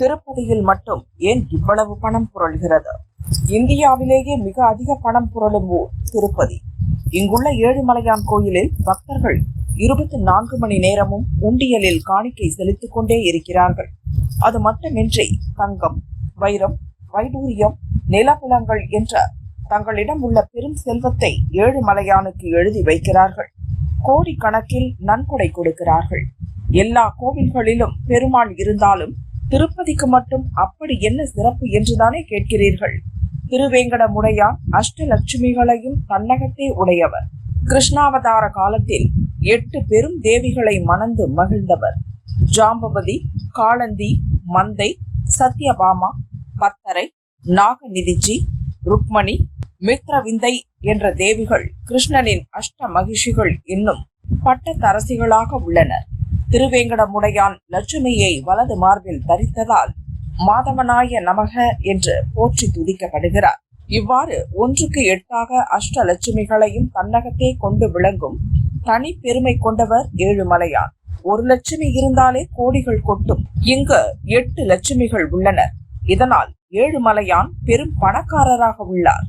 திருப்பதியில் மட்டும் ஏன் இவ்வளவு பணம் புரள்கிறது? இந்தியாவிலேயே மிக அதிக பணம் புரளும் ஊர் திருப்பதி. இங்குள்ள ஏழுமலையான் கோயிலில் பக்தர்கள் 24 மணி நேரமும் உண்டியலில் காணிக்கை செலுத்திக் கொண்டே இருக்கிறார்கள். அது மட்டுமின்றி தங்கம், வைரம், வைடூரியம், நிலப்புலங்கள் என்ற தங்களிடம் உள்ள பெரும் செல்வத்தை ஏழுமலையானுக்கு எழுதி வைக்கிறார்கள். கோடிக்கணக்கில் நன்கொடை கொடுக்கிறார்கள். எல்லா கோவில்களிலும் பெருமாள் இருந்தாலும் திருப்பதிக்கு மட்டும் அப்படி என்ன சிறப்பு என்றுதானே கேட்கிறீர்கள்? திருவேங்கடமுடையான் அஷ்டலட்சுமிகளையும் தன்னகத்தே உடையவர். கிருஷ்ணாவதார காலத்தில் 8 பெரும் தேவிகளை மணந்து மகிழ்ந்தவர். ஜாம்பவதி, காளந்தி, மந்தை, சத்யபாமா, பத்தரை, நாகநிதிஜி, ருக்மணி, மித்ரவிந்தை என்ற தேவிகள் கிருஷ்ணனின் அஷ்ட மகிஷிகள் என்னும் பட்டத்தரசிகளாக உள்ளனர். திருவேங்கடமுடையான் லட்சுமியை வலது மார்பில் தரித்ததால் மாதவனாய நமக என்று போற்றி துதிக்கப்படுகிறார். இவ்வாறு 1க்கு 8ஆக அஷ்டலட்சுமிகளையும் தன்னகத்தே கொண்டு விளங்கும் தனி பெருமை கொண்டவர் ஏழுமலையான். 1 லட்சுமி இருந்தாலே கோடிகள் கொட்டும். இங்கு 8 லட்சுமிகள் உள்ளனர். இதனால் ஏழுமலையான் பெரும் பணக்காரராக உள்ளார்.